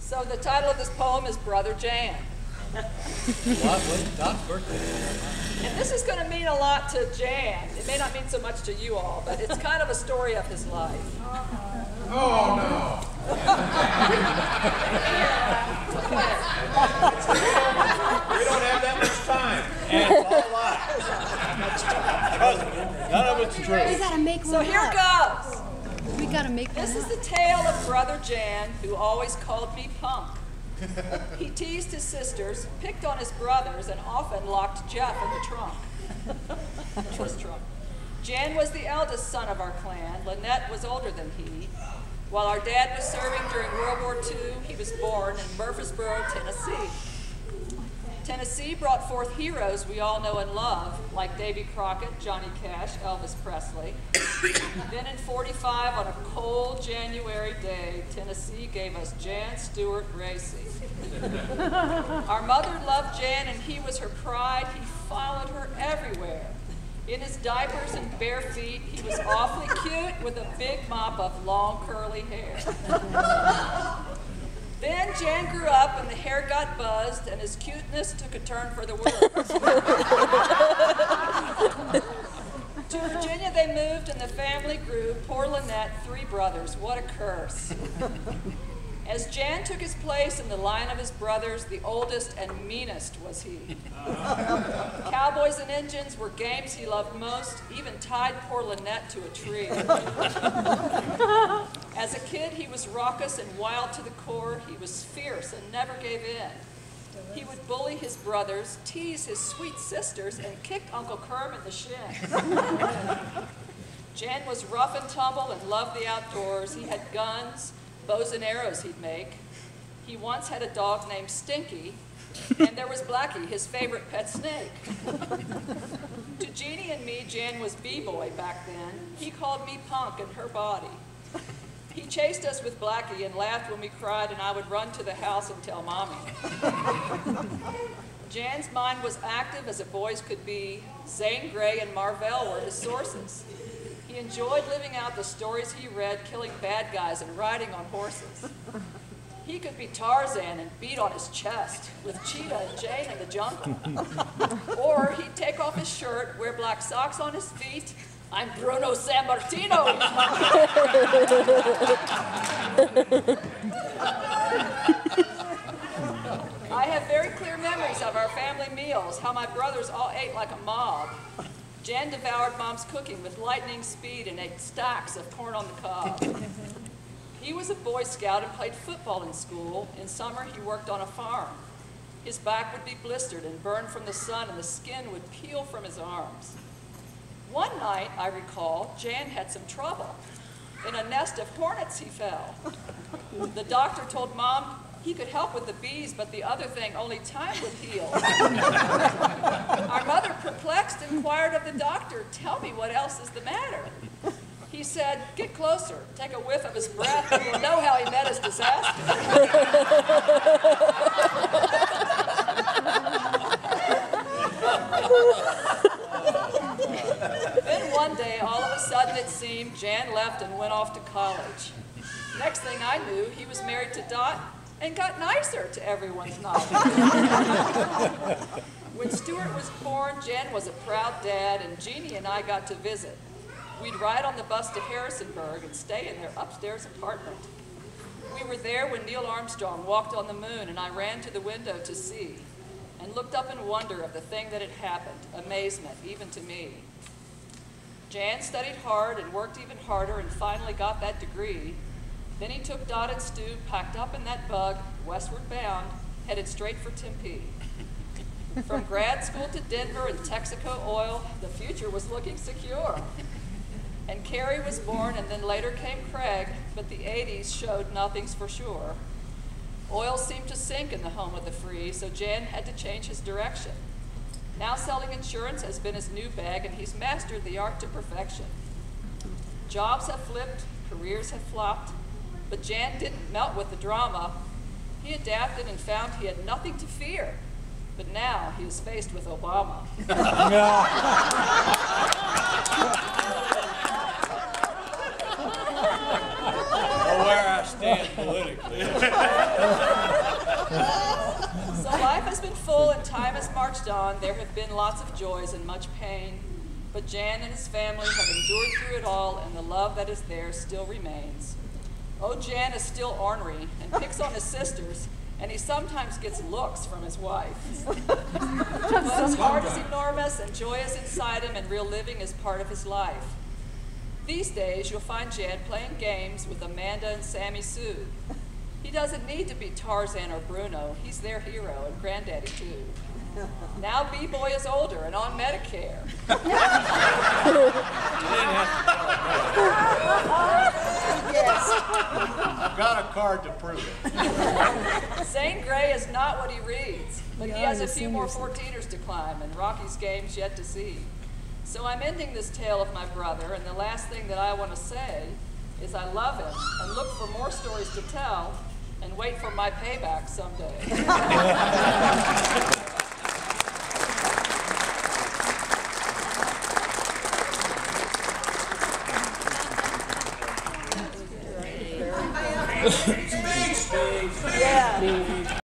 So the title of this poem is Brother Jan. What? Don's birthday. And this is going to mean a lot to Jan. It may not mean so much to you all, but it's kind of a story of his life. Oh, no. We don't have that much time. And it's all lies. Trust me, none of it's true. We gotta make one So here up. goes. We gotta make one This is up. the tale of Brother Jan, who always called me punk. He teased his sisters, picked on his brothers, and often locked Jeff in the trunk. His trunk. Jan was the eldest son of our clan. Lynette was older than he. While our dad was serving during World War II, he was born in Murfreesboro, Tennessee. Tennessee brought forth heroes we all know and love, like Davy Crockett, Johnny Cash, Elvis Presley. Then in '45, on a cold January day, Tennessee gave us Jan Stewart Gracie. Our mother loved Jan and he was her pride. He followed her everywhere. In his diapers and bare feet, he was awfully cute with a big mop of long curly hair. Then Jan grew up and the hair got buzzed and his cuteness took a turn for the worse. To Virginia they moved and the family grew. Poor Lynette, 3 brothers, what a curse. As Jan took his place in the line of his brothers, the oldest and meanest was he. Cowboys and Indians were games he loved most, even tied poor Lynette to a tree. As a kid, he was raucous and wild to the core. He was fierce and never gave in. He would bully his brothers, tease his sweet sisters, and kick Uncle Kerm in the shin. Jan was rough and tumble and loved the outdoors. He had guns, bows and arrows he'd make. He once had a dog named Stinky, and there was Blackie, his favorite pet snake. To Jeannie and me, Jan was B-boy back then. He called me punk and her body. He chased us with Blackie and laughed when we cried, and I would run to the house and tell Mommy. Jan's mind was active as a boy's could be. Zane Grey and Marvell were his sources. He enjoyed living out the stories he read, killing bad guys and riding on horses. He could be Tarzan and beat on his chest with Cheetah and Jane in the jungle. Or he'd take off his shirt, wear black socks on his feet. I'm Bruno Sammartino. I have very clear memories of our family meals, how my brothers all ate like a mob. Jan devoured Mom's cooking with lightning speed and ate stacks of corn on the cob. He was a Boy Scout and played football in school. In summer, he worked on a farm. His back would be blistered and burned from the sun, and the skin would peel from his arms. One night, I recall, Jan had some trouble. In a nest of hornets he fell. The doctor told Mom he could help with the bees, but the other thing only time would heal. Our mother, perplexed, inquired of the doctor, tell me what else is the matter. He said, get closer, take a whiff of his breath, and you'll know how he met his disaster. Then one day, all of a sudden it seemed, Jan left and went off to college. Next thing I knew, he was married to Dot and got nicer to everyone's knowledge. When Stuart was born, Jan was a proud dad, and Jeannie and I got to visit. We'd ride on the bus to Harrisonburg and stay in their upstairs apartment. We were there when Neil Armstrong walked on the moon, and I ran to the window to see and looked up in wonder of the thing that had happened, amazement, even to me. Jan studied hard and worked even harder and finally got that degree. Then he took Dot and Stu, packed up in that bug, westward bound, headed straight for Tempe. From grad school to Denver and Texaco Oil, the future was looking secure. And Carrie was born, and then later came Craig, but the 80s showed nothing's for sure. Oil seemed to sink in the home of the free, so Jan had to change his direction. Now selling insurance has been his new bag, and he's mastered the art to perfection. Jobs have flipped, careers have flopped, but Jan didn't melt with the drama. He adapted and found he had nothing to fear. But now he is faced with Obama. Or where I stand politically. So life has been full and time has marched on. There have been lots of joys and much pain. But Jan and his family have endured through it all, and the love that is there still remains. Oh, Jan is still ornery and picks on his sisters, and he sometimes gets looks from his wife. But his heart is enormous, and joy is inside him, and real living is part of his life. These days, you'll find Jan playing games with Amanda and Sammy Sue. He doesn't need to be Tarzan or Bruno. He's their hero, and Granddaddy, too. Now B-Boy is older and on Medicare. I've got a card to prove it. Zane Grey is not what he reads, but he has a few more 14ers to climb and Rocky's games yet to see. So I'm ending this tale of my brother, and the last thing that I want to say is I love him and look for more stories to tell and wait for my payback someday. Speech! Yeah.